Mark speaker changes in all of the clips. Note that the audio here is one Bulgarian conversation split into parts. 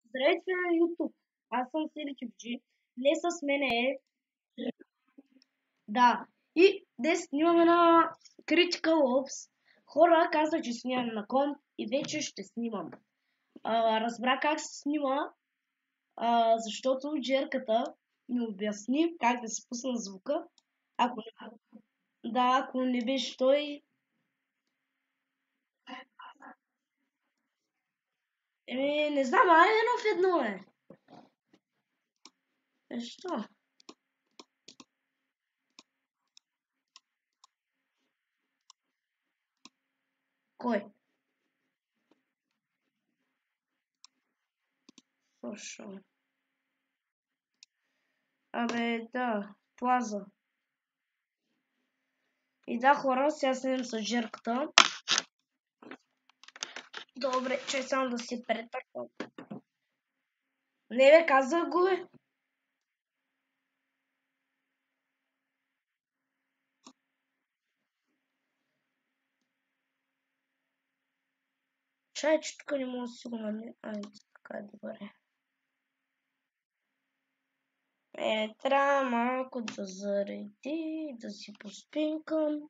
Speaker 1: Здравейте на YouTube! Аз съм Силичевджи. Днес с мен е... Да. И днес снимаме на Critical Ops. Хора казват, че снимам на комп и вече ще снимам. Разбра как се снима, защото джерката ми обясни как да си пусна звука. Ако не, да, ако не беше той... не знам, айде едно в едно е. Защо? Кой? Слушай. Абе, да, плаза. И да, хора, сега седем с жерката. Добре, че само да си претърпам. Не бе, казах го бе. Чай, че тук не мога да си го намеря. Айде, така е добре. Трябва малко да зареди, да си поспинкам.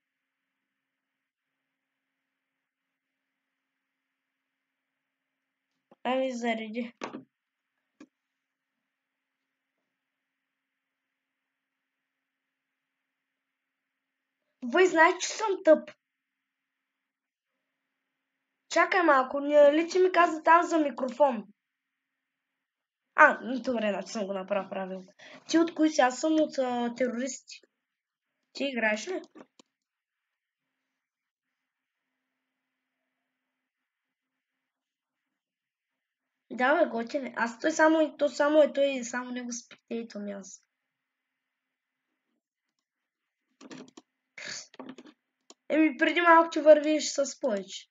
Speaker 1: Ами зареди. Вой, знаеш, че съм тъп. Чакай малко, ли ти ми каза там за микрофон? Добре, значи съм го направил правилно. Ти от кои си? Аз съм от терористи. Ти играеш ли? Да, бе, готин е. Той само е той и само него спектейтвам аз. Преди малко ти вървиш с повече.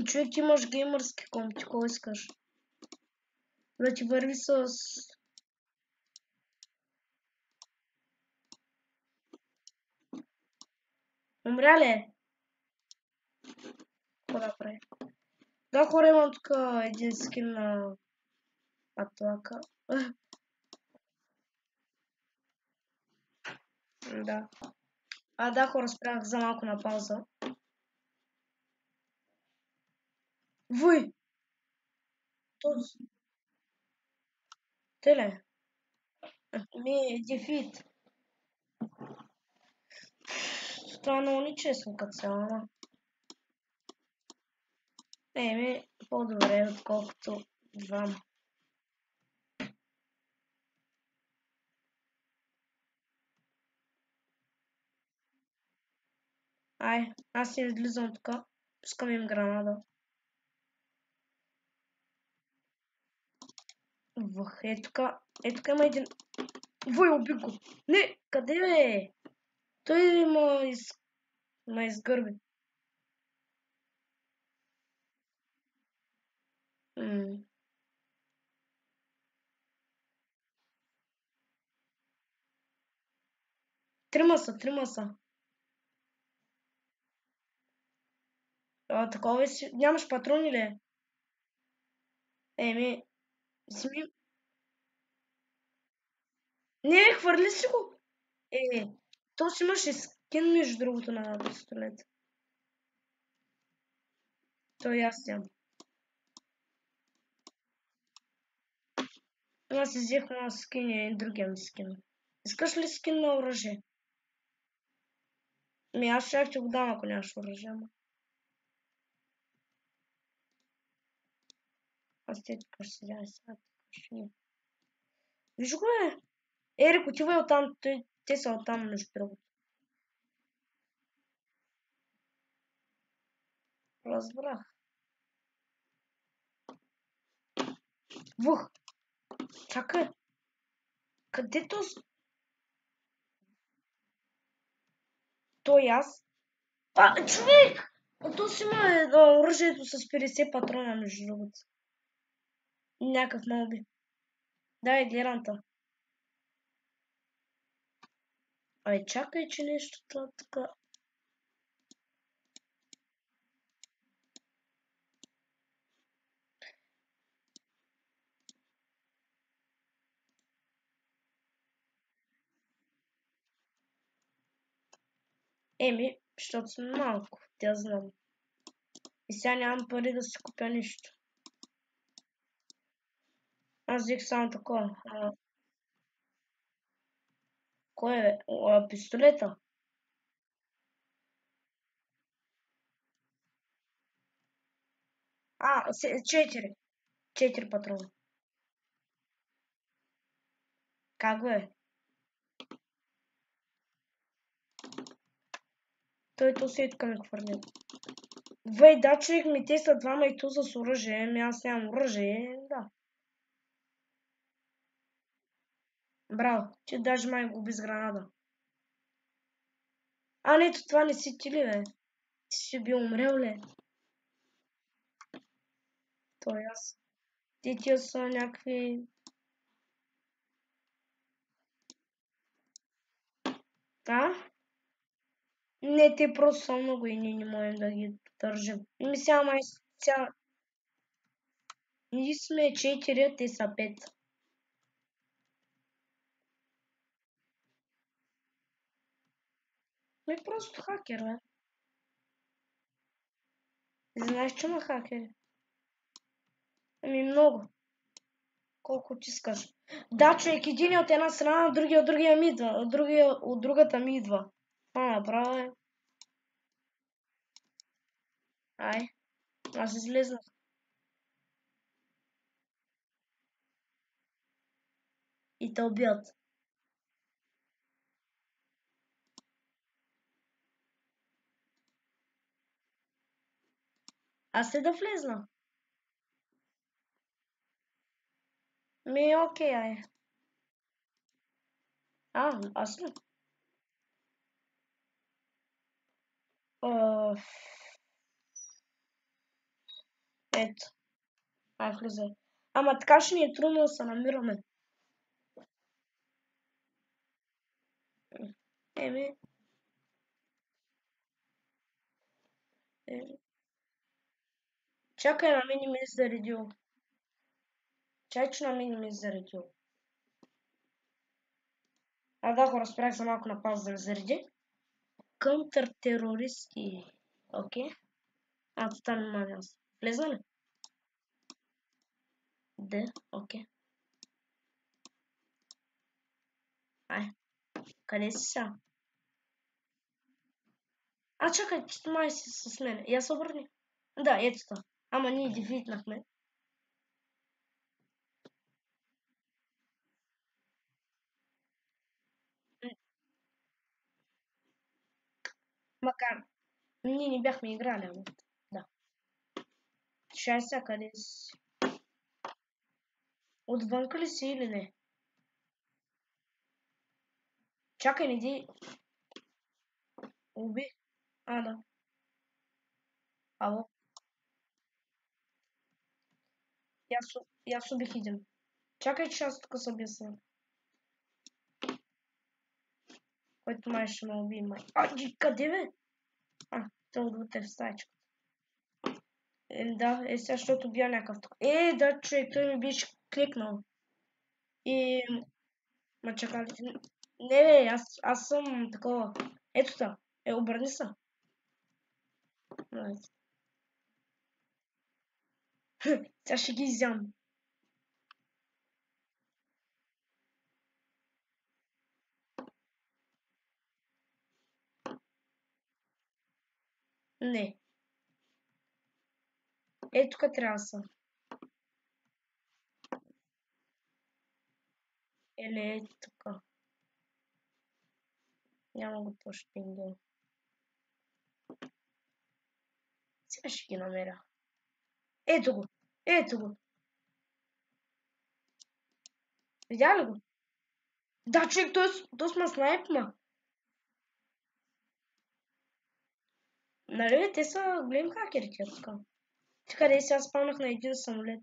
Speaker 1: Човек, ти имаш геймърски комп, ти кой искаш? Да ти върви с... Умря ли е? Какво да прави? Да, хора, имам тук един скин на Атлака. Да. Да, хора, спрях за малко на пауза. Вой! Този. Те ли? Дефит. Това е много нечестно като цяло, ама. По-добре, отколкото двама. Аз си излизам тук. Пускам им гранада. Тук има един... Вой, уби го! Не, къде бе? Той ма изгърби. Трима са. Такова си... Нямаш патрони ли? Еми... Сми... Не, хвърли си го! То си имаше скин, между другото, на пистолет. Той аз нямам. Аз си взех на скин и другия ми скин. Искаш ли скин на оръжие? Аз ще ти го дам, ако нямаш оръжие, ама. Аз те тук ще седя сега. Виж го е! Ерик, отивай оттам. Те са оттам, между другото. Разбрах. Вух! Чакай! Къде този? Той аз? Човек! То си има оръжието с 50 патрона, между другото. Някакъв малби. Дай, гледам та. Абе, чакай, че нещо така. Еми, защото сме малко, тя знам. И сега нямам пари да си купя нищо. Аз взех само такова. Кой е? Пистолета? А, 4. 4 патрона. Как го е? Той то сетка ме хвърля. Вей, да, човек, ми те са двама и то с оръжие. Ами аз нямам оръжие, да. Браво, ти даже май го без гранада. А, не, това не си ти ли, бе? Ти си бил умрел ли? Той аз. Тия са някакви... А? Не, те просто са много и ние не можем да ги държим. Ми сега май... Сега... Ние сме 4, те са 5. Ми просто хакер, бе. Знаеш, че има хакери? Ами много. Колко ти искаш. Да, човек, един от една страна, другия от другия ми идва. Другия от другата ми идва. Направо е. Ай, аз излезнах. И те убият. Аз ли да влезна? Ми, окей, ай. Аз ли? А, ето. Ай, влизай. Ама така ще ни е трудно да се намираме. Еми, еми. Чакай, на мен не ми е заредил. Чай, че на мен не ми е заредил. Да, го разправях за малко на пауза да ме зареди. Контртерористи. Окей. Това няма място. Влезна ли? Да, окей. Ай, къде си сега? Чакай, че май си с мен. Я се обърни. Да, ето това. Ама ние дефитнахме. Макар, ние не бяхме играли, ама. Да. Шай сега къде си? Отвънка ли си или не? Чакай, не ди... Уби. Да. Ало. Аз убих един. Чакай, че аз тук се обясня. Който май ще ме уби, май. Къде бе? Той отвътре в стаечка. Да, сега, защото бия някакъв тук. Да, човек, той ми беше кликнал. И... Ма чакай. Не, бе, аз съм такова. Ето та. Обърни се. Сега ще ги изям. Не. Тук трябва да са. Или тук. Няма го точно индо. Сега ще ги намеря. Ето го. Ето го. Видя ли го? Да, човек, той сме снайпма. Нали, те са големи хакери, тя така. Къде сега спалнах на един самолет.